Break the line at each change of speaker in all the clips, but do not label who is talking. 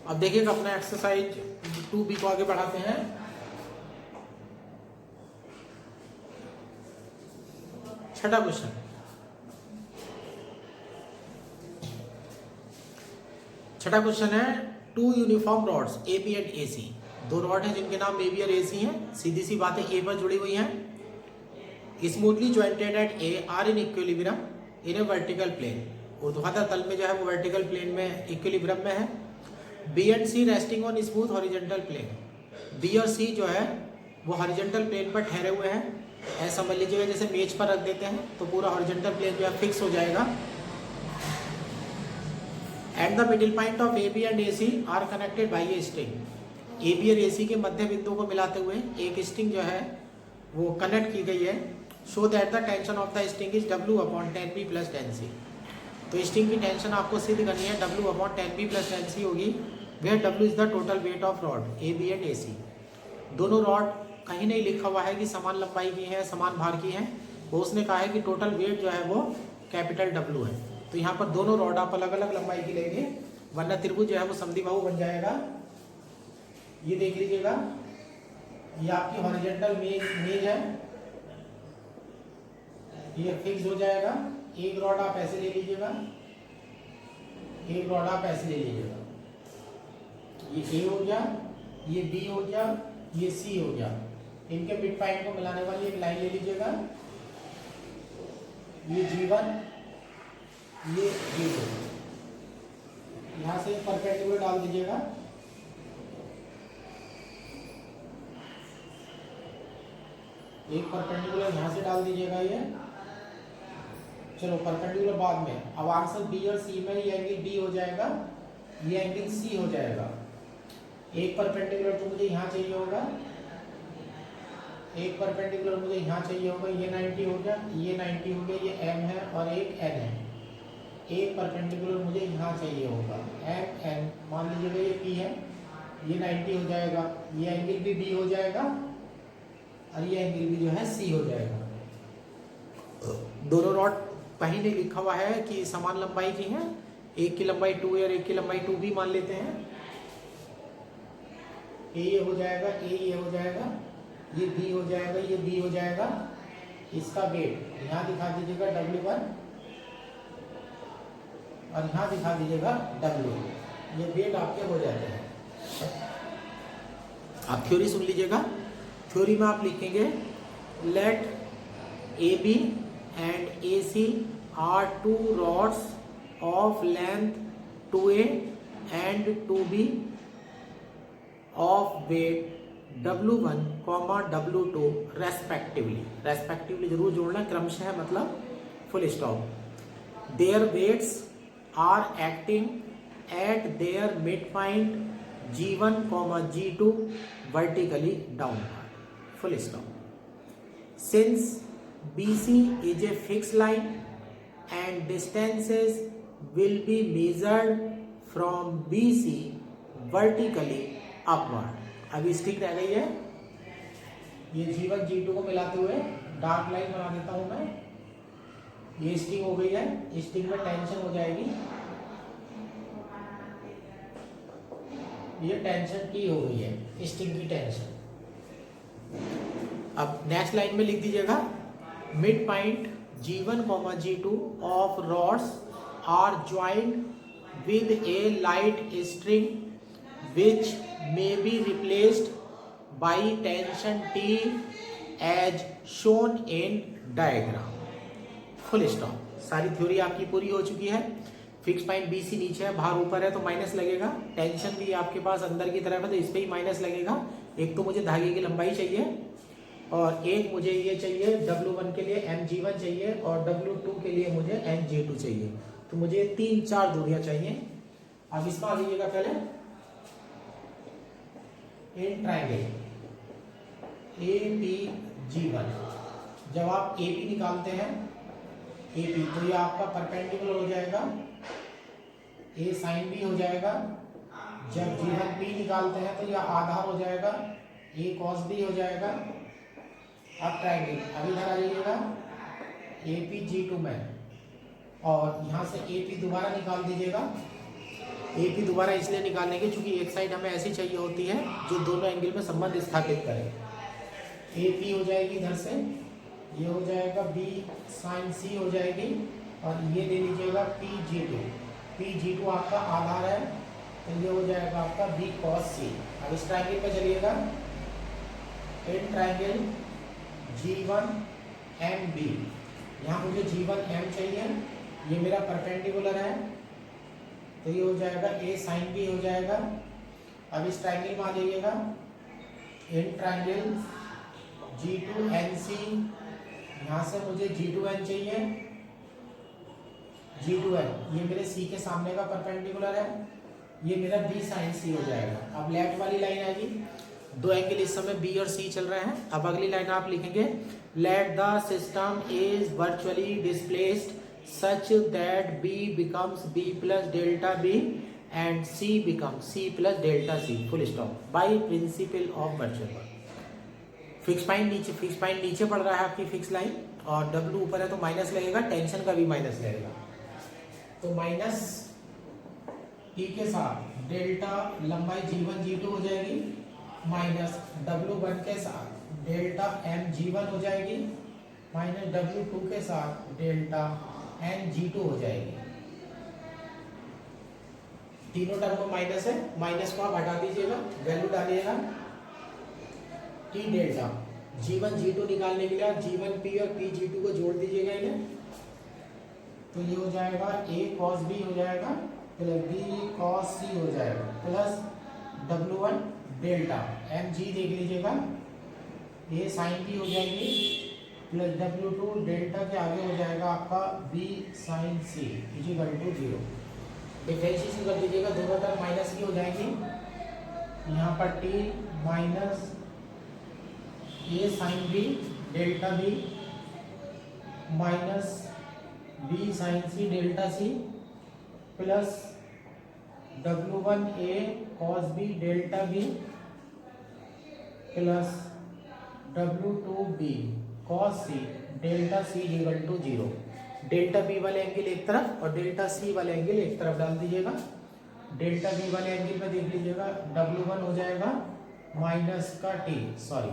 अब देखिएगा अपना एक्सरसाइज 2B को आगे बढ़ाते हैं। छठा क्वेश्चन, है two uniform rods A B and A C. दो रॉड हैं जिनके नाम ए बी और ए सी हैं। सीधी सी बात है, ए पर जुड़ी हुई हैं। Smoothly jointed at A are in equilibrium in a vertical plane. ऊर्ध्वाधर तल में जो है वो वर्टिकल प्लेन में इक्विलिब्रियम में है। B and C resting on smooth horizontal plane. B और सी जो है वो हॉरिजॉन्टल प्लेन पर ठहरे हुए हैं। ऐसा समझ लीजिएगा जैसे मेज पर रख देते हैं तो पूरा हॉरिजॉन्टल प्लेन जो है फिक्स हो जाएगा। And the middle point of A B and A C are connected by a string. A B और ए सी के मध्य बिंदु को मिलाते हुए एक स्ट्रिंग जो है वो कनेक्ट की गई है। Show that the tension of the string is W upon 10B plus 10C। तो स्ट्रिंग की टेंशन आपको सिद्ध करनी है, W upon 10B plus 10C होगी, where W is the total weight of rod A B and A C. दोनों rod कहीं नहीं लिखा हुआ है कि समान लंबाई की है, समान भार की है। वो उसने कहा है कि टोटल वेट जो है वो कैपिटल W है। तो यहाँ पर दोनों रॉड आप अलग अलग लंबाई की लेंगे, वरना त्रिभुज जो है वो समद्विबाहु बन जाएगा। ये देख लीजिएगा, ये आपकी हॉरिजॉन्टल मेज है, ये फिक्स हो जाएगा। एक रॉड आप ऐसे ले लीजिएगा, एक रॉड आप ऐसे ले लीजिएगा। ये ए हो गया, ये बी हो गया, ये सी हो गया। इनके मिड पॉइंट को मिलाने वाली एक लाइन ले लीजिएगा। ये G1, ये G2। यहां से परपेंडिकुलर डाल दीजिएगा। एक परपेंडिकुलर यहां से डाल दीजिएगा। ये चलो परपेंडिकुलर बाद में। अब आंसर बी और सी में ये एंगल बी हो जाएगा, ये एंगल सी हो जाएगा। एक परपेंडिकुलर तो मुझे यहाँ चाहिए होगा, एक परपेंडिकुलर मुझे यहाँ चाहिए होगा। ये 90 हो गया, ये 90 हो गया, ये M है और एक N है। एक परपेंडिकुलर मुझे यहाँ चाहिए होगा M N, मान लीजिएगा ये P है, ये 90 हो जाएगा। ये एंगल भी B हो जाएगा और ये एंगल भी जो है C हो जाएगा। दोनों रॉड कहीं नहीं लिखा हुआ है कि समान लंबाई की है। एक की लंबाई 2 है और एक की लंबाई 2B मान लेते हैं। ये हो जाएगा, ये हो जाएगा, ये B हो जाएगा, ये B हो जाएगा। इसका वेट यहाँ दिखा दीजिएगा W1 और यहाँ दिखा दीजिएगा W। ये वेट आपके हो जाते हैं। आप थ्योरी सुन लीजिएगा। थ्योरी में आप लिखेंगे late AB and AC are two rods of length 2A and 2B of weight W1, W2 respectively जरूर जोड़ना, क्रमशः मतलब full stop. Their weights are acting at their mid point G1, G2 vertically downward, full stop. Since BC is a fixed line and distances will be measured from BC vertically upward। अभी stick रह गई है, ये G1 G2 को मिलाते हुए dark line बना देता हूं मैं। ये स्टिक हो गई है, स्टिक में टेंशन हो जाएगी, ये टेंशन की हो गई है, स्टिक की टेंशन। अब नेक्स्ट लाइन में लिख दीजिएगा mid point G1, G2 of rods are joined with a light string which may be replaced by tension T as shown in diagram। Full stop. सारी थ्योरी आपकी पूरी हो चुकी है। फिक्स पॉइंट BC नीचे है, बाहर ऊपर है तो माइनस लगेगा। टेंशन भी आपके पास अंदर की तरफ है तो इस पे ही माइनस लगेगा। एक तो मुझे धागे की लंबाई चाहिए और एक मुझे ये चाहिए W1 के लिए MG1 चाहिए और W2 के लिए मुझे MG2 चाहिए। तो मुझे 3-4 दूरियां चाहिए। अब इसमें आ लीजिएगा पहले इन ट्रायंगल APG1। जब आप AP निकालते हैं AP तो ये आपका परपेंडिकुलर हो जाएगा, A sin B हो जाएगा। जब G1P निकालते हैं तो यह आधार हो जाएगा, A cos B हो जाएगा। अब ट्रायंगल अभी इधर आ जाइएगा APG2 में और यहाँ से AP दोबारा निकाल दीजिएगा। ए पी दोबारा इसलिए निकालने के क्योंकि एक साइड हमें ऐसी चाहिए होती है जो दोनों एंगल में संबंध स्थापित करे। ए पी हो जाएगी इधर से, ये हो जाएगा बी साइन सी हो जाएगी, और ये ले लीजिएगा P G two. P G two आपका आधार है, तो ये हो जाएगा आपका बी कॉस सी। अब इस ट्राइंगल पे चलिएगा, इन ट्राइंगल G1 MB, यहाँ मुझे G1 M चाहिए, ये मेरा परपेंडिकुलर है, तो ये हो जाएगा A साइन B हो जाएगा। अब इस ट्राइंगल में आ जाइएगा, इन ट्राइंगल G2 NC, यहाँ से मुझे G2N चाहिए, G2N ये मेरे C के सामने का परपेंडिकुलर है, ये मेरा B साइन C हो जाएगा। अब लेफ्ट वाली लाइन आएगी, दो एंगल इस समय B और C चल रहे हैं। अब अगली लाइन आप लिखेंगे, late the system is virtually displaced such that B becomes B plus delta B and C becomes C plus delta C, full stop, by principle of virtual work. Fix point नीचे पड़ रहा है आपकी fix line, और W ऊपर है तो minus लगेगा, टेंशन का भी माइनस लगेगा, तो माइनस T के साथ डेल्टा लंबाई G1 G2 हो जाएगी, माइनस W1 के साथ डेल्टा M G1 हो जाएगी, माइनस W2 के साथ डेल्टा N G2 हो जाएगी। तीनों टर्म में माइनस है, माइनस को आप हटा दीजिएगा, वैल्यू डालिएगा T डेल्टा G1 G2 निकालने के लिए आप G1P और P G2 को जोड़ दीजिएगा इन्हें, तो ये हो जाएगा A cos B हो जाएगा प्लस B cos C हो जाएगा, plus W1 delta M G देख लीजिएगा, ये साइन B हो जाएगी, प्लस W2 डेल्टा के आगे हो जाएगा आपका B sine C equal to 0। Differentiation कर दीजिएगा, दोनों तरफ माइनस की हो जाएगी, यहाँ पर T minus A sine B delta B minus B sine C delta C plus W1A cos B delta B plus W2B cos C delta C equal to 0। Delta B वाले एंगल एक तरफ और delta C वाले angle एक तरफ डाल दीजिएगा। Delta B वाले एंगल में देख लीजिएगा, W1 हो जाएगा माइनस का T, सॉरी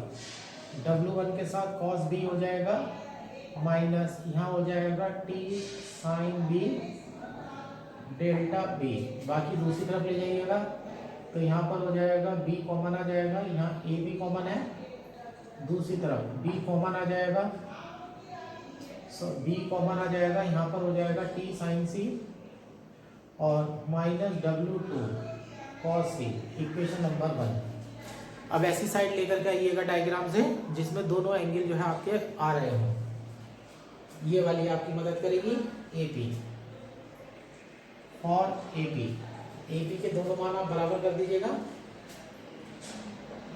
W1 के साथ cos B हो जाएगा, माइनस यहाँ हो जाएगा T sine B delta B, बाकी दूसरी तरफ ले जाइएगा, तो यहाँ पर हो जाएगा B कॉमन आ जाएगा, यहाँ A भी कॉमन है, दूसरी तरफ B कॉमन आ जाएगा, B कॉमन आ जाएगा, यहाँ पर हो जाएगा T साइन C और minus W2 cos C, equation number 1। अब ऐसी साइड लेकर के आइएगा डायग्राम से जिसमें दोनों एंगल जो है आपके आ रहे हो, ये वाली आपकी मदद करेगी AP और AP के दोनों मान आप बराबर कर दीजिएगा,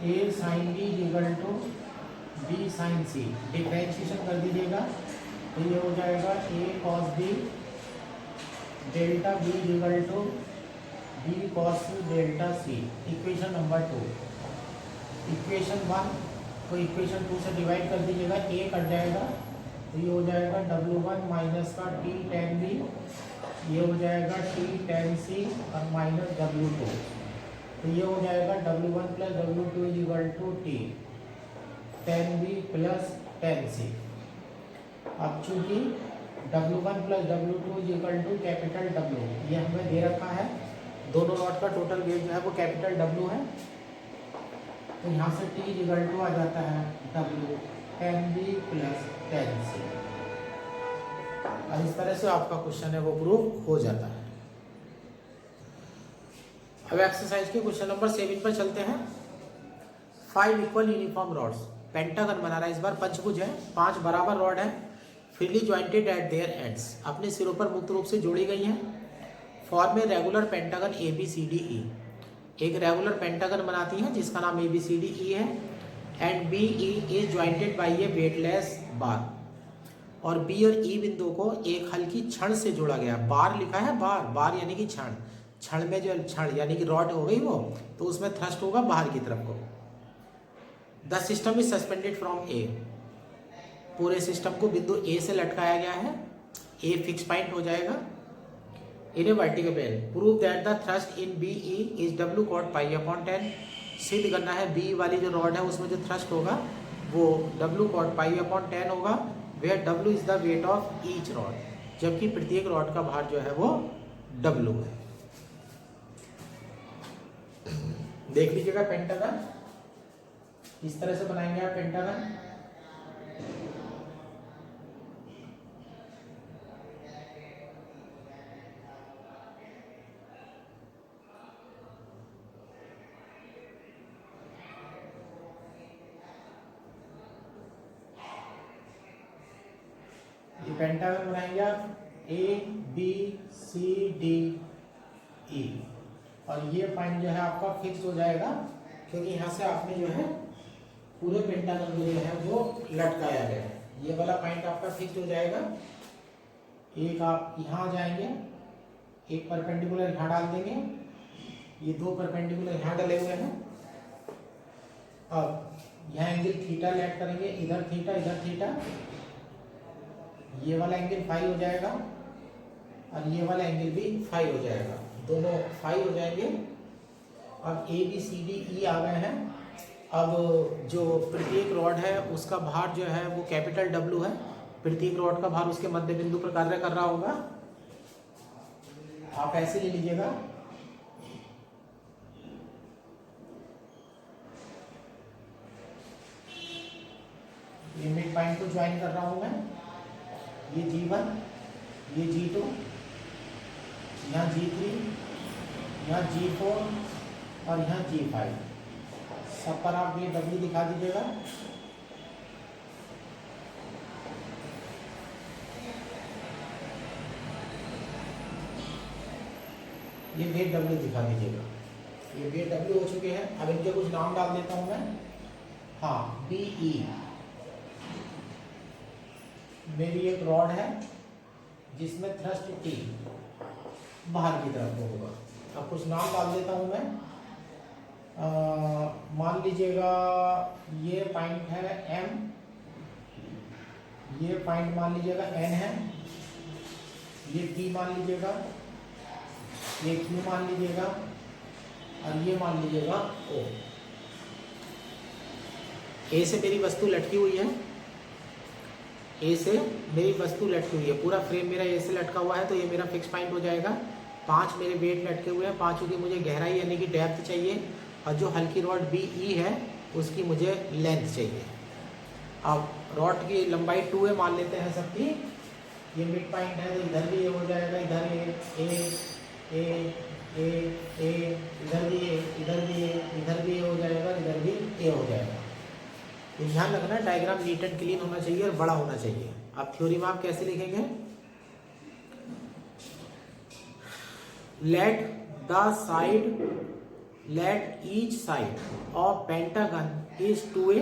A sine B equal to B sine C, differentiation कर दीजिएगा, तो ये हो जाएगा A cos B delta B equal to B cos C delta C, equation number 2। Equation 1 को इक्वेशन 2 से डिवाइड कर दीजिएगा, A कट जाएगा, तो ये हो जाएगा W1 माइनस का T tan B, ये हो जाएगा T tan C और माइनस W2, तो ये हो जाएगा W1 plus W2 is equal to T tan B plus tan C। अब चूंकि W1 plus W2 is equal to capital W, ये हमें दे रखा है, दोनों रॉड का टोटल वेट जो है वो कैपिटल W है, तो यहाँ से T इज इक्वल टू आ जाता है W tan B plus tan C। और इस तरह से आपका क्वेश्चन है वो प्रूफ हो जाता है। अब एक्सरसाइज के क्वेश्चन नंबर 7 पर चलते हैं। 5 इक्वल यूनिफॉर्म रॉड्स, पेंटागन बना रहा है, इस बार पंचभुज है, 5 बराबर रॉड है, freely jointed eight there ends, अपने सिरों पर मुक्त रूप से जोड़ी गई हैं, फॉर्म में रेगुलर पेंटागन ABCDE, एक रेगुलर पेंटागन बनाती हैं जिसका नाम ABCDE है, and BE is jointed by a weightless bar, और बी और ई बिंदु को एक हल्की छड़ से जोड़ा गया। बार लिखा है, बार यानी कि छड़, छड़ में जो छड़ यानी कि रॉड हो गई वो, तो उसमें थ्रस्ट होगा बाहर की तरफ को। The system is suspended from a, पूरे सिस्टम को बिंदु ए से लटकाया गया है, ए फिक्स पॉइंट हो जाएगा, in a vertical plane, prove that the thrust in B E is W cot pi upon 10। सिद्ध करना है बी वाली जो रॉड है उसमें जो थ्रस्ट होगा वो डब्ल्यू कॉट पाई अपॉन 10 होगा, where W is the weight of each rod, जबकि प्रत्येक रॉड का भार जो है वो डब्ल्यू है। देख लीजिएगा पेंटागन, इस तरह से बनाएंगे आप पेंटागन। ये पेंटागन बनाएंगे आप ए बी सी डी ई, और ये पॉइंट जो है आपका फिक्स हो जाएगा क्योंकि यहाँ से आपने जो है पूरे पेंटागन को जो है वो लटकाया गया है। ये वाला पॉइंट आपका फिक्स हो जाएगा। एक आप यहाँ जाएंगे, एक परपेंडिकुलर यहाँ डाल देंगे, ये दो परपेंडिकुलर यहाँ डले हुए हैं। अब यहाँ एंगल थीटा लेट करेंगे, इधर थीटा इधर थीटा, ये वाला एंगल फाई हो जाएगा और ये वाला एंगल भी फाई हो जाएगा, दोनों फाई हो जाएंगे। अब ए बी सी डी ई आ गए हैं। अब जो प्रत्येक रॉड है उसका भार जो है वो कैपिटल डब्ल्यू है, प्रत्येक रॉड का भार उसके मध्य बिंदु पर कार्य कर रहा होगा। आप ऐसे ले लीजिएगा, ये मिड पॉइंट को ज्वाइन कर रहा हूं मैं, ये G1, ये G2, यहाँ G3, यहाँ G4 और यहाँ G5, सब पर आप ये W दिखा दीजिएगा। ये वेट W दिखा दीजिएगा, ये वेट W हो चुके हैं। अब इनके कुछ नाम डाल देता हूं मैं। हाँ, BE मेरी एक रॉड है जिसमें थ्रस्ट T बाहर की तरफ को होगा। अब कुछ नाम डाल देता हूं मैं। मान लीजिएगा ये पॉइंट है M, ये पॉइंट मान लीजिएगा N है, ये P मान लीजिएगा, ये Q मान लीजिएगा और ये मान लीजिएगा O। A से मेरी वस्तु लटकी हुई है, ए से मेरी वस्तु लटकी हुई है, पूरा फ्रेम मेरा ए से लटका हुआ है, तो ये मेरा फिक्स पॉइंट हो जाएगा। 5 मेरे वेट लटके हुए हैं, 5 की मुझे गहराई यानी कि डेप्थ चाहिए, और जो हल्की रॉड BE है उसकी मुझे लेंथ चाहिए। अब रॉड की लंबाई 2 है मान लेते हैं सबकी, ये मिड पॉइंट है तो इधर भी ए हो जाएगा, इधर ए, इधर भी ए, इधर भी ए, इधर भी ए हो जाएगा, इधर भी ए हो जाएगा। तो ध्यान रखना डायग्राम नीट एंड क्लीन होना चाहिए और बड़ा होना चाहिए। अब थ्योरी में आप कैसे लिखेंगे? Let each side of pentagon is 2a,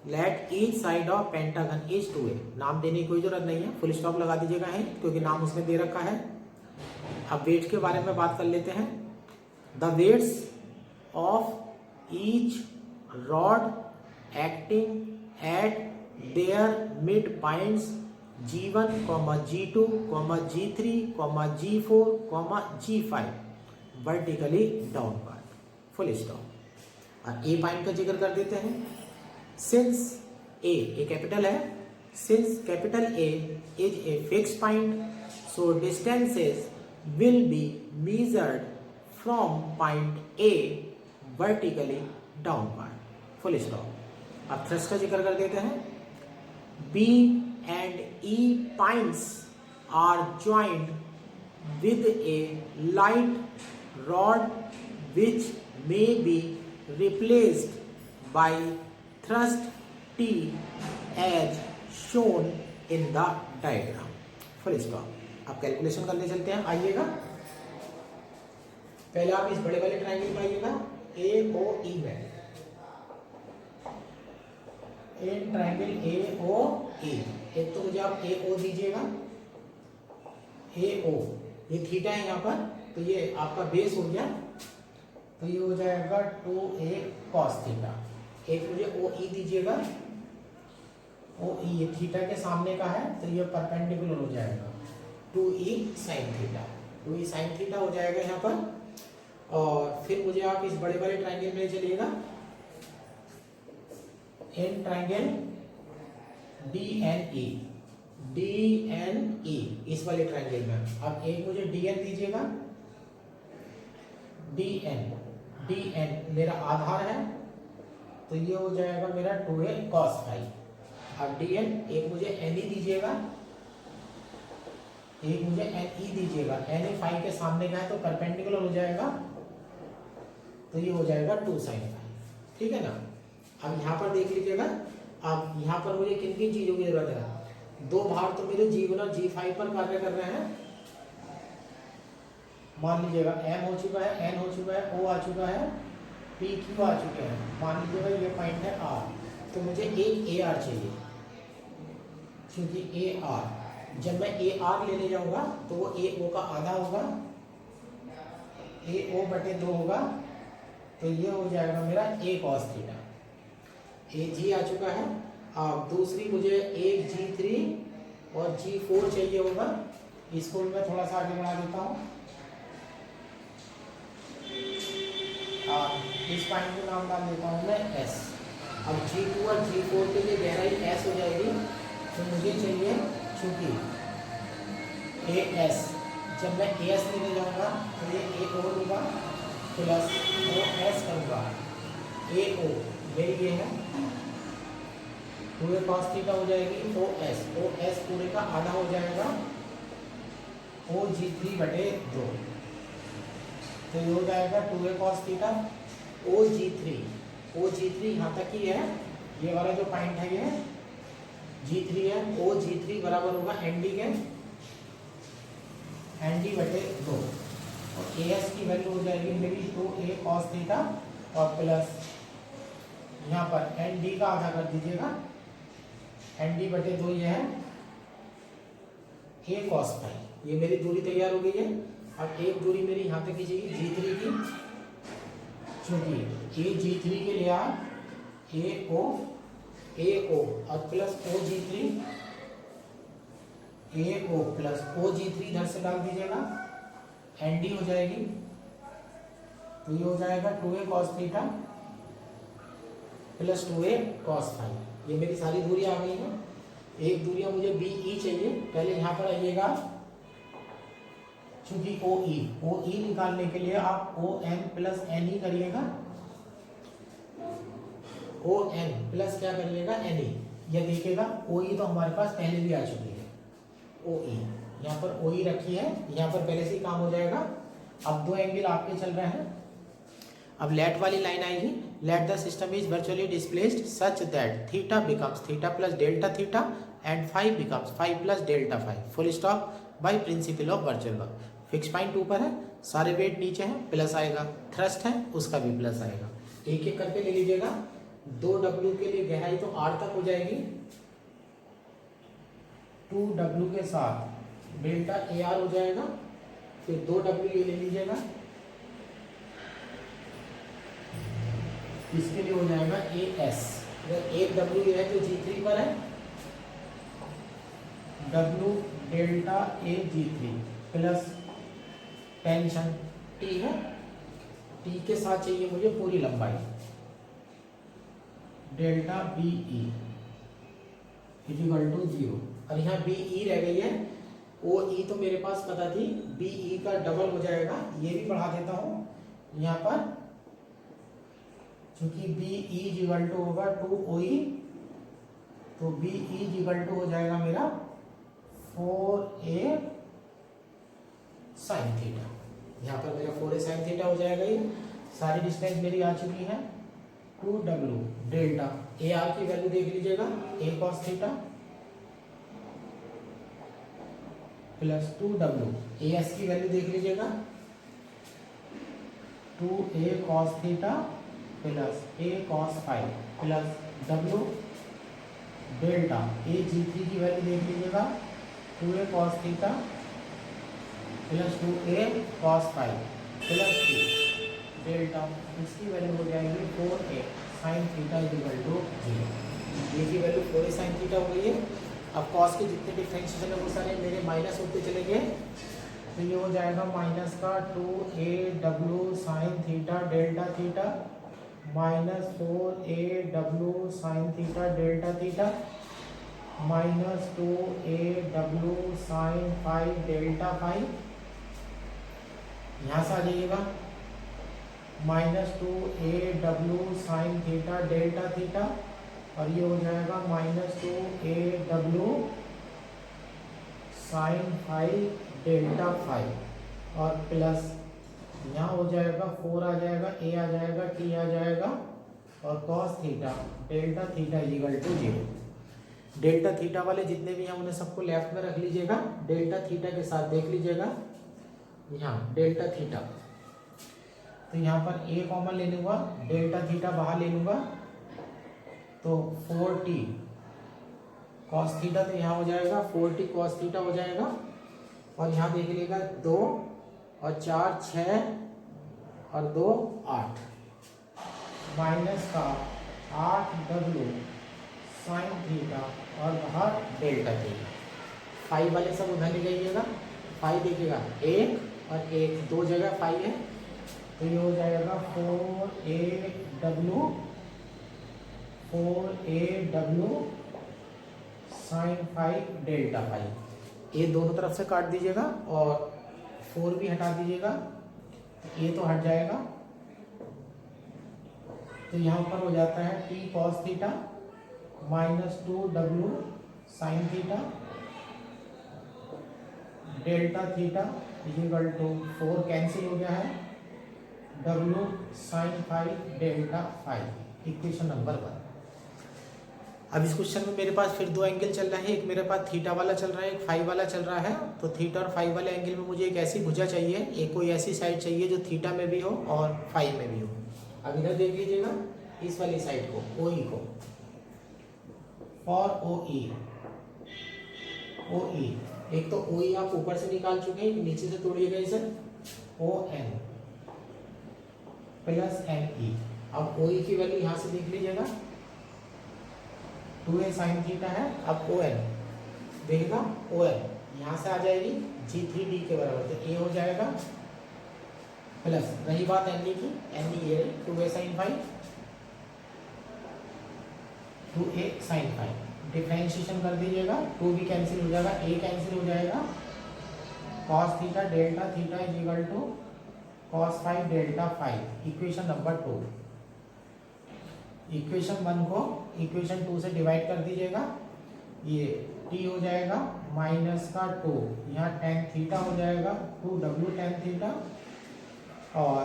let each side of pentagon is 2a। नाम देने की कोई जरूरत नहीं है, फुल स्टॉप लगा दीजिएगा है क्योंकि नाम उसने दे रखा है। अब वेट के बारे में बात कर लेते हैं। The weights of each rod acting at their mid points G1, G2, G3, G4, G5 vertically downward, full stop। और A पॉइंट का जिक्र कर देते हैं। Since A कैपिटल है, since capital A is a fixed point, so distances will be measured from point A vertically downward, full stop. अब thrust का जिक्र कर देते हैं। B and E points are joined with a light rod which may be replaced by thrust T as shown in the diagram, full stop. अब calculation करने चलते हैं, आइएगा। पहले आप इस बड़े वाले ट्रायंगल पर आइएगा, AOE में, इन ट्रायंगल AOE। एक तो मुझे आप AO दीजिएगा, AO ये थीटा है यहाँ पर, तो ये आपका बेस हो गया, तो ये हो जाएगा 2a cos थीटा। एक मुझे OE दीजिएगा, OE ये थीटा के सामने का है तो ये परपेंडिकुलर हो जाएगा, 2e sine theta, 2e sine theta हो जाएगा यहाँ पर। और फिर मुझे आप इस बड़े वाले ट्राइंगल में चलिएगा, इन ट्राइंगल DNE, DNE इस वाले ट्राइंगल में। अब एक मुझे DN दीजिएगा, DN मेरा आधार है, तो ये हो जाएगा मेरा 2a cos फाई। अब DN एक मुझे NE दीजिएगा, एक मुझे NE दीजिएगा, NE फाई के सामने का है तो परपेंडिकुलर हो जाएगा, तो ये हो जाएगा 2 साइन फाई, ठीक है ना। अब यहाँ पर देख लीजिएगा, अब यहाँ पर मुझे किन किन चीजों की जरूरत है, दो भार तो मेरे G गुना G5 पर कार्य कर रहे हैं। मान लीजिएगा M हो चुका है, N हो चुका है, O आ चुका है, PQ आ चुके हैं। मान लीजिएगा ये पॉइंट है R, तो मुझे एक AR चाहिए, क्योंकि AR जब मैं AR लेने जाऊंगा तो वो AO का आधा होगा, AO बटे 2 होगा, तो ये हो जाएगा मेरा A cos थीटा। AG आ चुका है। अब दूसरी मुझे एक G3 और G4 चाहिए होगा, इसको मैं थोड़ा सा आगे बढ़ा देता हूँ। इस पॉइंट को नाम डाल देता हूँ मैं S। अब G2 और G4 के लिए गहराई S हो जाएगी, तो मुझे चाहिए, चूंकि AS जब मैं AS लेने जाऊँगा तो ये AO लूँगा प्लस OS करूँगा, AO मेरी ये है 2a cos थीटा हो जाएगी, OS पूरे का आधा हो जाएगा, OG3 बटे 2, तो ये हो जाएगा 2a cos थीटा। OG3 यहाँ तक ही है, ये वाला जो पॉइंट है ये G3 है, OG3 बराबर होगा ND के, ND बटे 2, और AS की वैल्यू हो जाएगी मेरी 2a cos थीटा, और प्लस यहाँ पर ND का आधा कर दीजिएगा, ND बटे 2 ये है A cos फाई। ये मेरी दूरी तैयार हो गई है। अब एक दूरी मेरी यहाँ तक खींचेगी G3 की, चूंकि A G3 के लिए AO और प्लस AO प्लस OG3 इधर से डाल दीजिएगा, ND हो जाएगी, तो ये हो जाएगा 2a cos theta plus 2a cos phi. ये मेरी सारी दूरी आ गई है। एक दूरियां मुझे BE चाहिए, पहले यहाँ पर आइएगा, चूंकि OE निकालने के लिए आप ON प्लस NE करिएगा, ON प्लस क्या करिएगा NE। यह देखिएगा OE तो हमारे पास पहले भी आ चुकी है, OE यहाँ पर OE रखी है, यहाँ पर पहले से ही काम हो जाएगा। अब दो एंगल आपके चल रहे हैं। अब लेट वाली लाइन आएगी, let the system is virtually displaced such that theta becomes theta plus delta theta and phi becomes phi plus delta phi, full stop, by principle of virtual work. Fix point ऊपर है, सारे wait नीचे हैं, plus आएगा, thrust है उसका भी plus आएगा। एक एक करके ले लीजिएगा। 2W के लिए गहराई तो R तक हो जाएगी, 2W के साथ डेल्टा AR हो जाएगा, फिर 2W ये ले लीजिएगा, इसके लिए हो जाएगा AS। अगर 1W ये है तो G3 पर है, W delta A G3 plus tension T है, T के साथ चाहिए मुझे पूरी लंबाई, डेल्टा BE इक्वल टू 0। और यहाँ BE रह गई है, OE तो मेरे पास पता थी, BE का डबल हो जाएगा, ये भी बढ़ा देता हूँ यहाँ पर, क्योंकि BE इक्वल टू होगा 2OE, तो BE इक्वल टू हो जाएगा मेरा 4a साइन थीटा। यहाँ पर मेरा 4a साइन थीटा हो जाएगा। ये सारी डिस्टेंस मेरी आ चुकी है। 2W डेल्टा AR की वैल्यू देख लीजिएगा, A cos theta plus 2W AS की वैल्यू देख लीजिएगा, 2a cos theta plus A cos phi plus W delta A G3 की वैल्यू देख लीजिएगा, 2a cos theta plus 2a cos phi plus delta, इसकी वैल्यू हो जाएगी 4a sine theta equal to 0। ये की वैल्यू 4a साइन थीटा हो गई है। अब कॉस के जितने डिफ्रेंशिएशन है वो सारे मेरे माइनस होते चलेंगे, तो ये हो जाएगा माइनस का 2AW sine theta delta theta minus 4AW sine theta delta theta minus 2AW sine phi delta phi, यहाँ से आ जाइएगा minus 2AW sine theta delta theta और ये हो जाएगा minus 2AW sine phi delta phi और प्लस यहाँ हो जाएगा 4 आ जाएगा, A आ जाएगा, T आ जाएगा और cos theta delta theta equal to 0। Delta theta वाले जितने भी हैं उन्हें सबको लेफ्ट में रख लीजिएगा, डेल्टा थीटा के साथ देख लीजिएगा यहाँ डेल्टा थीटा, तो यहाँ पर A कॉमन ले लूँगा, डेल्टा थीटा बाहर ले लूँगा तो 4T कॉस थीटा, तो यहाँ हो जाएगा 4T कॉस थीटा हो जाएगा और यहाँ देख लीजिएगा 2 और 4 6 और 2 8 माइनस का 8W साइन थीटा और बाहर डेल्टा थीटा। फाइव वाले सब उधर ले जाइएगा, फाइव देखिएगा 1 और 1 दो जगह फाइव है, तो ये हो जाएगा 4AW sign phi delta five. ये दोनों तरफ से काट दीजिएगा और 4 भी हटा दीजिएगा, ये तो हट जाएगा, तो यहाँ पर हो जाता है T cos theta minus 2W sine theta delta theta equal to 4 cancel हो गया है, W sine phi delta phi, equation number 1। अब इस क्वेश्चन में मेरे पास फिर दो एंगल चल रहा है, एक मेरे पास थीटा वाला चल रहा है, एक फाइव वाला चल रहा है, तो थीटा और फाइव वाले एंगल में मुझे एक ऐसी भुजा चाहिए, एक कोई ऐसी साइड चाहिए जो थीटा में भी हो और फाइव में भी हो। अब इधर देख लीजिएगा इस वाली साइड को, OE को, फॉर OE एक तो OE आप ऊपर से निकाल चुके हैं, नीचे से तोड़िएगा इसे, ON प्लस NE। अब OE की वैल्यू यहाँ से देख लीजिएगा 2A साइन थीटा है, अब ON देखिएगा, ON यहाँ से आ जाएगी G3D के बराबर, तो A हो जाएगा प्लस, रही बात NE की, NE ये 2A sine phi 2A sine phi, differentiation कर दीजिएगा, 2 भी कैंसिल हो जाएगा, A कैंसिल हो जाएगा, cos theta delta theta is equal to cos phi delta phi, equation number 2। Equation 1 को इक्वेशन 2 से डिवाइड कर दीजिएगा, ये T हो जाएगा माइनस का 2, यहाँ टेन थीटा हो जाएगा 2W टेन थीटा और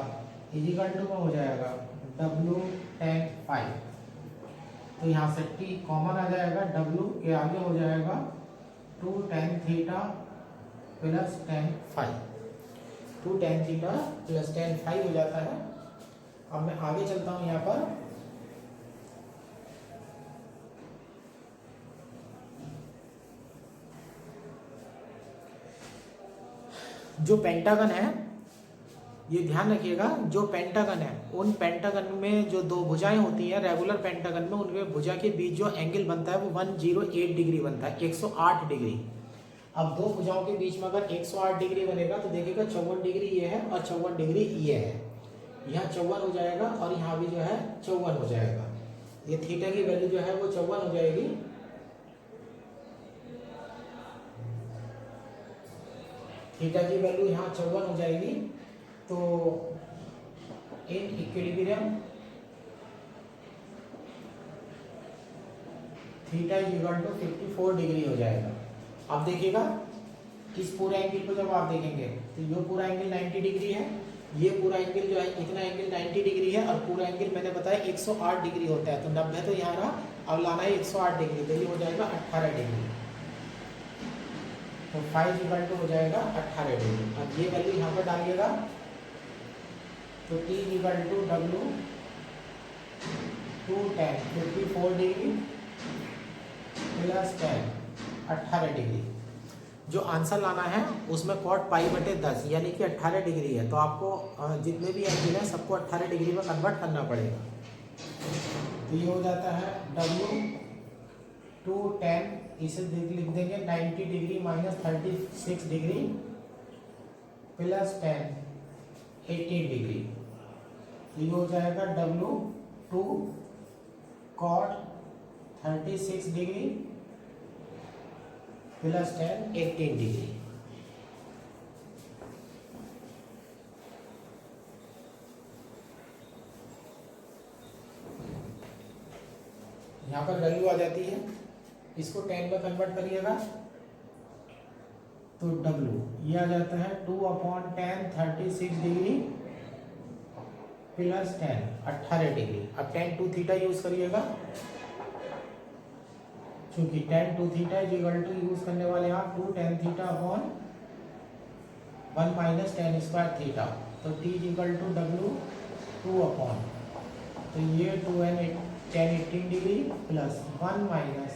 इक्वल टू में हो जाएगा W टेन फाइव, तो यहाँ से T कॉमन आ जाएगा, W के आगे हो जाएगा 2 tan theta plus ten five, 2 tan theta plus ten five हो जाता है। अब मैं आगे चलता हूँ, यहाँ पर जो पेंटागन है, ये ध्यान रखिएगा, जो पेंटागन है उन पेंटागन में जो दो भुजाएं होती हैं रेगुलर पेंटागन में, उनके भुजा के बीच जो एंगल बनता है वो 108 डिग्री बनता है, 108 डिग्री। अब दो भुजाओं के बीच में अगर 108 डिग्री बनेगा तो देखिएगा 54 डिग्री ये है और 54 डिग्री ये है, यहाँ 54 हो जाएगा और यहाँ भी जो है 54 हो जाएगा, ये थीटा की वैल्यू जो है वो 54 हो जाएगी। थीटा की वैल्यू यहाँ 54 हो जाएगी, तो in equilibrium theta is equal to 54 degree हो जाएगा। अब देखिएगा इस पूरे एंगल को जब आप देखेंगे तो ये पूरा एंगल 90 डिग्री है, ये पूरा एंगल जो है इतना एंगल 90 डिग्री है और पूरा एंगल मैंने बताया 108 डिग्री होता है, तो 90 तो यहाँ रहा, अब लाना है 108 डिग्री, तो ये हो जाएगा 18 डिग्री, तो 5 इक्वल टू हो जाएगा 18 डिग्री। अब ये वैल्यू यहाँ पर डालिएगा, तो T equal to W 210 54 degree plus 10 18 degree. जो आंसर लाना है उसमें कॉट पाई बटे 10 यानी कि 18 डिग्री है, तो आपको जितने भी एंगल है सबको 18 डिग्री में कन्वर्ट करना पड़ेगा। तो ये हो जाता है W 210 इसे लिख देंगे 90 degree minus 36 degree plus 10 18 degree. ये हो जाएगा W2 cot 36 degree plus 10 18 degree. यहाँ पर वैल्यू आ जाती है, इसको 10 में कन्वर्ट करिएगा तो W ये आ जाता है 2/10 36 डिग्री प्लस 10 18 डिग्री। अब tan 2 थीटा यूज करिएगा, चूंकि tan 2 theta is equal to use करने वाले आप 2 tan theta upon 1 minus tan square theta, तो T is equal to W 2 upon, तो ये 2n tan 18 degree plus 1 minus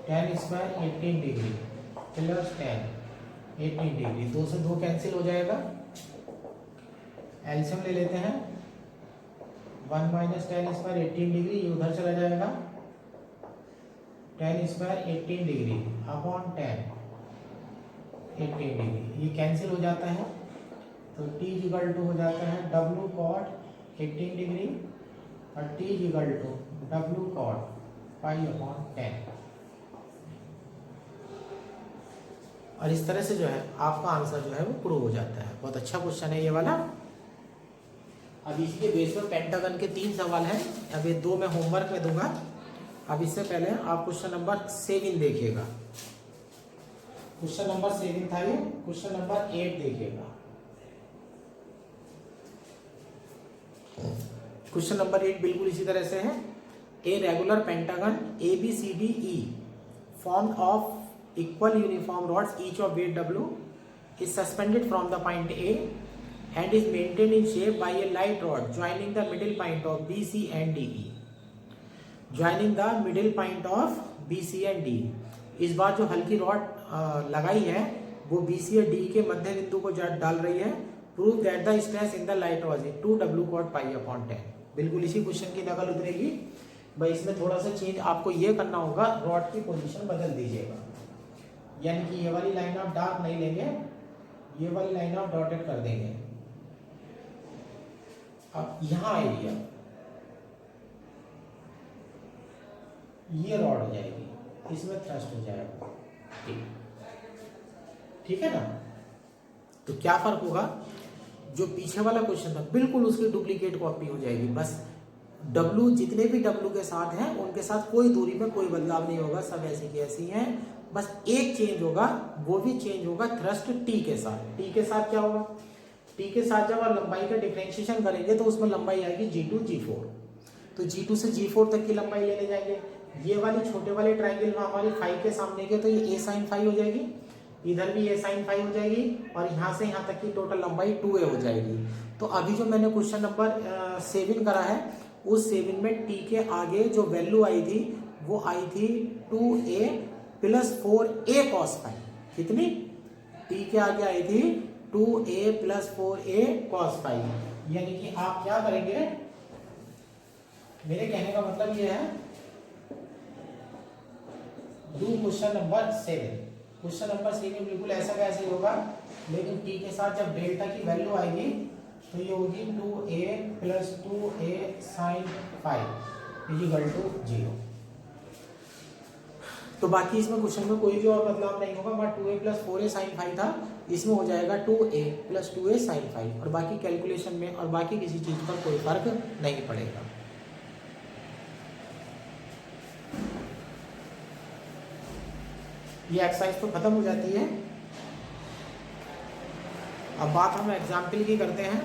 tan square 18 degree plus tan 18 degree. 2 से 2 cancel हो जाएगा, LCM ले लेते हैं। 1 माइनस tan स्क्वायर 18 डिग्री ये उधर चला जाएगा, tan square 18 degree upon tan 18 degree ये कैंसिल हो जाता है, तो T इक्वल टू हो जाता है W cot 18 डिग्री और T equal to W cot pi upon 10। और इस तरह से जो है आपका आंसर जो है वो प्रूव हो जाता है। बहुत अच्छा क्वेश्चन है ये वाला। अब इसके बेस पर पेंटागन के 3 सवाल हैं, अब ये 2 मैं होमवर्क में दूंगा। अब इससे पहले आप क्वेश्चन नंबर 7 देखिएगा। क्वेश्चन नंबर 7 था ये, क्वेश्चन नंबर 8 देखिएगा। क्वेश्चन नंबर 8 बिल्कुल इसी तरह से है। A regular pentagon ABCDE formed of equal uniform rods each of weight W is suspended from the point A and is maintained in shape by a light rod joining the middle point of BC and DE. Joining the middle point of BC and DE. इस बार जो हल्की rod लगाई है वो BC और DE के मध्य बिंदु को डाल रही है। Prove that the stress in the light rod is 2W cot pi upon 10। बिल्कुल इसी क्वेश्चन की नकल उतरेगी भाई। इसमें थोड़ा सा चेंज आपको ये करना होगा, रॉड की पोजीशन बदल दीजिएगा, यानी कि ये वाली लाइन आप डार्क नहीं लेंगे, ये वाली लाइन आप डॉटेड कर देंगे। अब यहां एरिया ये रॉड हो जाएगी, इसमें थ्रस्ट हो जाएगा, ठीक है ना। तो क्या फर्क होगा, जो पीछे वाला क्वेश्चन था बिल्कुल उसकी डुप्लीकेट कॉपी हो जाएगी। बस W जितने भी W के साथ हैं उनके साथ कोई दूरी में कोई बदलाव नहीं होगा, सब ऐसी की ऐसी हैं। बस एक चेंज होगा, वो भी चेंज होगा थ्रस्ट T के साथ। T के साथ क्या होगा, T के साथ जब आप लंबाई का डिफरेंशिएशन करेंगे तो उसमें लंबाई आएगी G2 G4, तो G2 से G4 तक की लंबाई लेने जाएंगे। ये वाली छोटे वाले ट्राइंगल में हमारी 5 के सामने के, तो ये A sin 5 हो जाएगी, इधर भी A sin 5 हो जाएगी, और यहाँ से यहाँ तक की टोटल लंबाई 2A हो जाएगी। तो अभी जो मैंने क्वेश्चन नंबर 7 करा है, उस 7 में T के आगे जो वैल्यू आई थी वो आई थी 2A प्लस 4A cos 5। कितनी? T के आगे आई थी 2A प्लस 4A cos 5। यानी कि आप क्या करेंगे, मेरे कहने का मतलब ये है, do question number 7। Question number 7 बिल्कुल ऐसा कैसे होगा, लेकिन T के साथ जब डेल्टा की वैल्यू आएगी तो ये होगी 2A plus 2A sin 5 equal to 0। तो बाकी इसमें क्वेश्चन में कोई भी और बदलाव नहीं होगा। वहाँ 2A प्लस 4A sin 5 था, इसमें हो जाएगा 2A प्लस 2A sin 5, और बाकी कैलकुलेशन में और बाकी किसी चीज पर कोई फर्क नहीं पड़ेगा। ये एक्सरसाइज तो खत्म हो जाती है। अब बात हम एग्जाम्पल की करते हैं।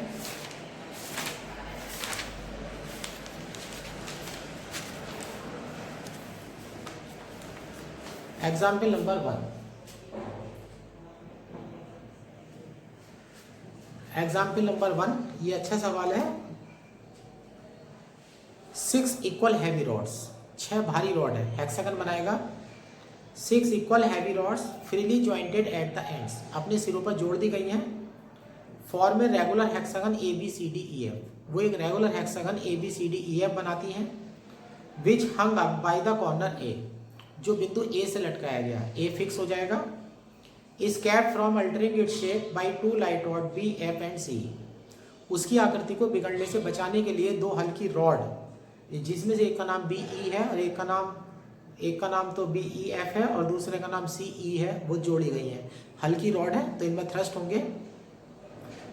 Example number 1। एग्जाम्पल नंबर 1 ये अच्छा सवाल है। 6 इक्वल हैवी रॉड्स, 6 भारी रॉड है, हेक्सागन बनाएगा। 6 equal heavy rods freely jointed at the ends, अपने सिरों पर जोड़ दी गई हैं। Form a regular hexagon ABCDEF, वो एक रेगुलर हेक्सागन ABCDEF बनाती हैं। Which hung up by the corner A, जो बिंदु ए से लटकाया गया, ए फिक्स हो जाएगा। Is kept from altering it shape by 2 light rod B F and C, उसकी आकृति को बिगड़ने से बचाने के लिए 2 हल्की रॉड, जिसमें से एक का नाम बी ई है और एक का नाम तो बी ई एफ है और दूसरे का नाम सी ई है, वो जोड़ी गई है। हल्की रॉड है तो इनमें थ्रस्ट होंगे।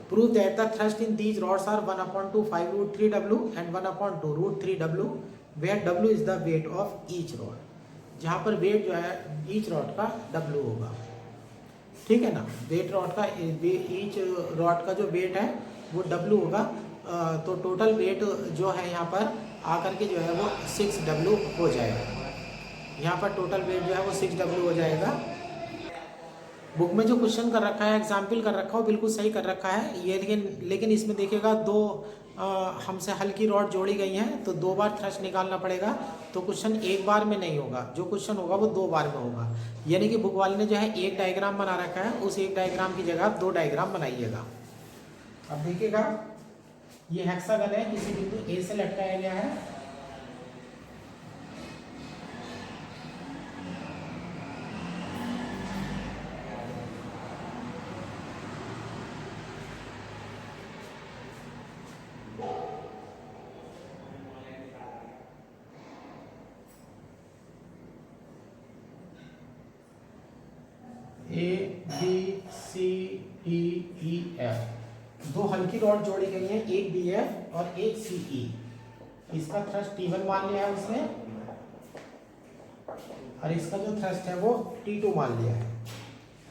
Prove that the thrust in these rods are 1/2 5√3W and 1/2 √3W, where W is the weight of each rod, जहाँ पर वेट जो है ईच रॉड का W होगा। ठीक है ना, वेट रॉड का ईच रॉड का जो वेट है वो W होगा। तो टोटल वेट जो है यहाँ पर आकर के जो है वो 6W हो जाएगा। यहाँ पर टोटल वेट जो है वो 6W हो जाएगा। बुक में जो क्वेश्चन कर रखा है, एग्जाम्पल कर रखा हो, बिल्कुल सही कर रखा है ये, लेकिन इसमें देखिएगा 2 हमसे हल्की रॉड जोड़ी गई हैं तो 2 बार थ्रस्ट निकालना पड़ेगा। तो क्वेश्चन एक बार में नहीं होगा, जो क्वेश्चन होगा वो 2 बार में होगा। यानी कि बुक वाले ने जो है एक डायग्राम बना रखा है, उस एक डायग्राम की जगह आप 2 डायग्राम बनाइएगा। अब देखिएगा ये हेक्सागन है, किसी बिंदु ए से लटकाया गया है। A B C D E F, 2 हल्की रॉड जोड़ी गई हैं, एक बी एफ और एक सी ई। इसका थ्रस्ट T1 मान लिया है उसने और इसका जो थ्रस्ट है वो T2 मान लिया है।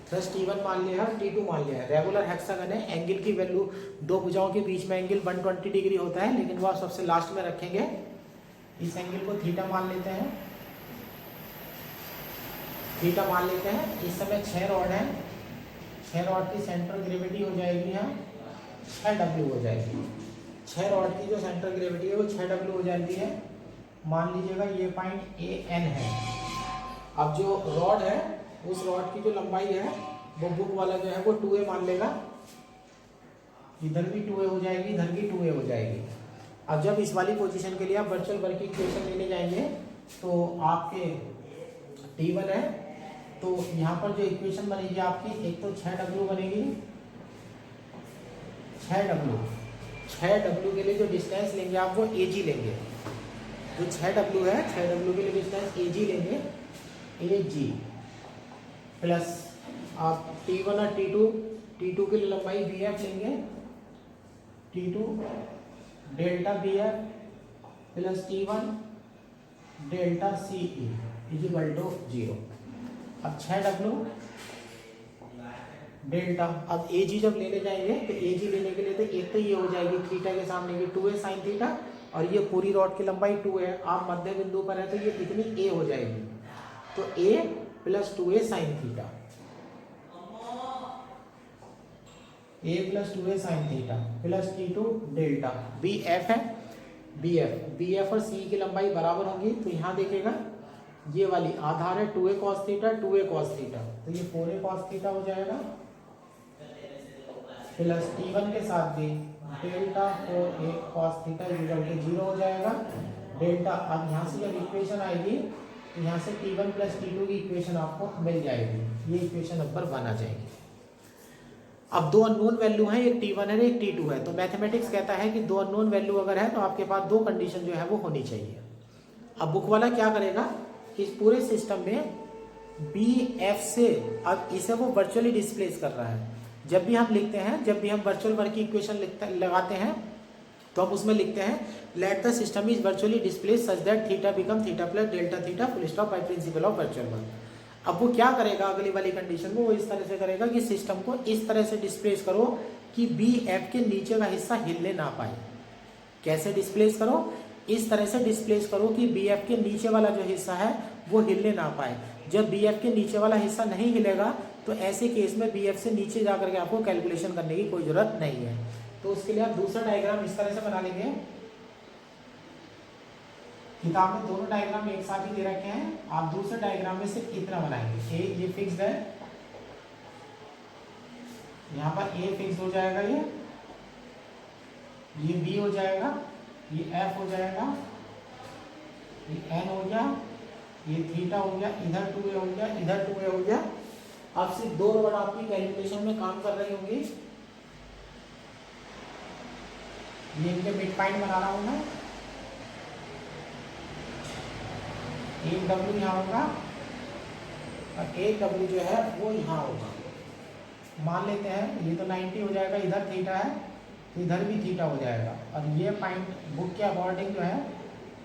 थ्रस्ट T1 मान लिया है, T2 मान लिया है। रेगुलर हेक्सागन है, एंगल की वैल्यू 2 भुजाओं के बीच में एंगल 120 डिग्री होता है, लेकिन वो आप सबसे लास्ट में रखेंगे। इस एंगल को थीटा मान लेते हैं, थीटा मान लेते हैं। इस समय 6 रॉड है, 6 रॉड की सेंट्रल ग्रेविटी हो जाएगी यहाँ 6W हो जाएगी। 6 रॉड की जो सेंट्रल ग्रेविटी है वो 6W हो जाती है। मान लीजिएगा ये पॉइंट AN है। अब जो रॉड है उस रॉड की जो लंबाई है वो बुक वाला जो है वो 2A मान लेगा। इधर भी 2A हो जाएगी, इधर भी 2A हो जाएगी। अब जब इस वाली पोजीशन के लिए आप वर्चुअल वर्क की इक्वेशन लेने जाएंगे तो आपके T1 है, तो यहाँ पर जो इक्वेशन बनेगी आपकी, एक तो 6W बनेगी, 6W के लिए जो डिस्टेंस लेंगे आप वो AG लेंगे। जो 6W है, 6W के लिए डिस्टेंस AG लेंगे, AG प्लस आप T1 और T2 के लिए लंबाई BF लेंगे, T2 delta BF plus T1 delta CE is equal to 0। अब 6W डेल्टा, अब AG जब लेने जाएंगे तो AG लेने के लिए तो एक तो ये हो जाएगी थीटा के सामने की 2A साइन थीटा, और ये पूरी रॉड की लंबाई 2 है। आप मध्य बिंदु पर है तो ये इतनी A हो जाएगी, तो A plus 2A sine theta, A plus 2A sine theta plus T2 delta. BF है, BF और C की लंबाई बराबर होंगी, तो यहाँ देखेगा ये वाली आधार है 2A cos theta, 2A cos theta, तो ये 4A cos थीटा हो जाएगा प्लस T1 के साथ भी delta 4A cos theta equal to 0 हो जाएगा डेल्टा। अब यहाँ से जब इक्वेशन आएगी तो यहाँ से T1 प्लस T2 की इक्वेशन आपको मिल जाएगी, ये इक्वेशन नंबर 1 आ जाएगी। अब 2 अननोन वैल्यू हैं, एक T1 है एक T2 है, तो मैथमेटिक्स कहता है कि 2 अननोन वैल्यू अगर है तो आपके पास 2 कंडीशन जो है वो होनी चाहिए। अब बुक वाला क्या करेगा, इस पूरे सिस्टम में BF से अब इसे वो वर्चुअली डिस्प्लेस कर रहा है। जब भी हम लिखते हैं, जब भी हम वर्चुअल वर्क की इक्वेशन लगाते हैं तो हम उसमें लिखते हैं late the system is virtually displace such that theta become theta plus delta theta full stop by principle of virtual work. अब वो क्या करेगा, अगली वाली कंडीशन में वो इस तरह से करेगा कि सिस्टम को इस तरह से डिस्प्लेस करो कि BF के नीचे का हिस्सा हिलने ना पाए। कैसे डिस्प्लेस करो, इस तरह से डिस्प्लेस करो कि BF के नीचे वाला जो हिस्सा है वो हिलने ना पाए। जब BF के नीचे वाला हिस्सा नहीं हिलेगा तो ऐसे केस में BF से नीचे जाकर के आपको कैलकुलेशन करने की कोई जरूरत नहीं है। तो उसके लिए आप दूसरा डायग्राम इस तरह से बना लेंगे। किताब में दोनों डायग्राम एक साथ ही दे रखे हैं, आप दूसरे डायग्राम में सिर्फ इतना बनाएंगे। ये फिक्स्ड है, यहाँ पर A फिक्स हो जाएगा, ये B हो जाएगा, ये F हो जाएगा, ये N हो गया, ये थीटा हो गया, इधर 2a हो गया, इधर 2a हो गया। अब सिर्फ दो रॉड आपकी कैलकुलेशन में काम कर रही होंगी। ये इनके मिड पॉइंट बना रहा हूं मैं। एक डब्ल्यू यहाँ होगा और एक डब्ल्यू जो है वो यहाँ होगा। मान लेते हैं ये तो 90 हो जाएगा, इधर थीटा है तो इधर भी थीटा हो जाएगा, और ये पॉइंट बुक के अकॉर्डिंग जो है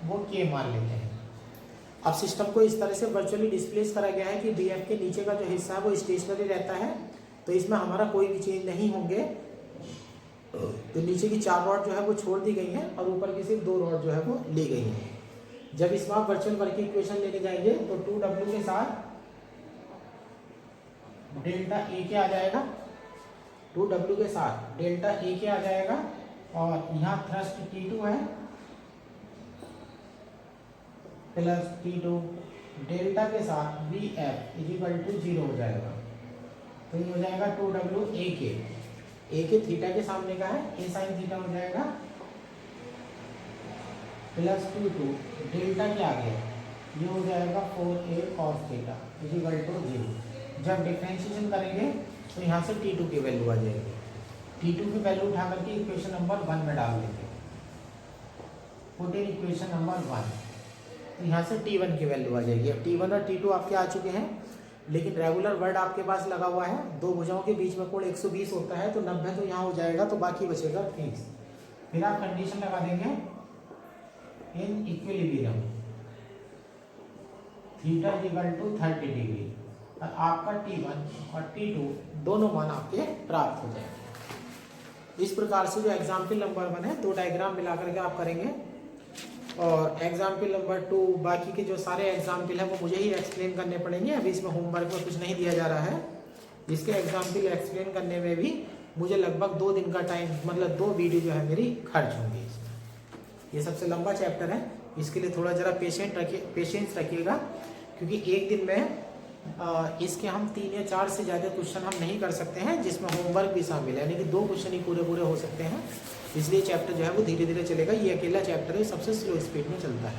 वो के मान लेते हैं। अब सिस्टम को इस तरह से वर्चुअली डिस्प्लेस करा गया है कि डीएफ के नीचे का जो हिस्सा है वो स्टेशनरी रहता है, तो इसमें हमारा कोई भी चेंज नहीं होंगे। तो नीचे की 4 रॉड जो है वो छोड़ दी गई हैं और ऊपर की सिर्फ 2 रॉड जो है वो ली गई हैं। जब इसमें आप वर्चुअल वर्किंग इक्वेशन लेके जाएंगे तो 2W के साथ डेल्टा ए के आ जाएगा, 2W के साथ डेल्टा ए के आ जाएगा, और यहाँ थ्रस्ट T2 है प्लस T2 डेल्टा के साथ VF इक्वल टू 0 हो जाएगा। तो ये हो जाएगा 2W ए के थीटा के सामने का है, ए साइन थीटा हो जाएगा प्लस 2 डेल्टा के आगे ये हो जाएगा 4a cos theta equal to 0। जब डिफरेंशिएशन करेंगे तो यहाँ से T2 की वैल्यू आ जाएगी। T2 की वैल्यू उठा करके इक्वेशन नंबर 1 में डाल देंगे, पुट इन इक्वेशन नंबर 1। तो यहाँ से T1 की वैल्यू आ जाएगी। अब T1 और T2 आपके आ चुके हैं, लेकिन रेगुलर वर्ड आपके पास लगा हुआ है। दो भुजाओं के बीच में कोण 120 होता है, तो 90 तो यहाँ हो जाएगा, तो बाकी बचेगा 30। फिर आप कंडीशन लगा देंगे in equilibrium theta equal to 30 degree, और आपका T1 और T2 दोनों मान आपके प्राप्त हो जाएंगे। इस प्रकार से जो एग्जाम्पल नंबर 1 है, 2 डायग्राम मिला करके आप करेंगे, और एग्जाम्पल नंबर 2 बाकी के जो सारे एग्जाम्पल हैं वो मुझे ही एक्सप्लेन करने पड़ेंगे। अभी इसमें होमवर्क में कुछ नहीं दिया जा रहा है। इसके एग्जाम्पल एक्सप्लेन करने में भी मुझे लगभग 2 दिन का टाइम, मतलब 2 वीडियो जो है मेरी खर्च होंगी। ये सबसे लंबा चैप्टर है, इसके लिए थोड़ा जरा पेशेंस रखिएगा, क्योंकि एक दिन में इसके हम 3 या 4 से ज़्यादा क्वेश्चन हम नहीं कर सकते हैं, जिसमें होमवर्क भी शामिल है, यानी कि 2 क्वेश्चन ही पूरे हो सकते हैं। इसलिए चैप्टर जो है वो धीरे धीरे चलेगा। ये अकेला चैप्टर है, सबसे स्लो स्पीड में चलता है।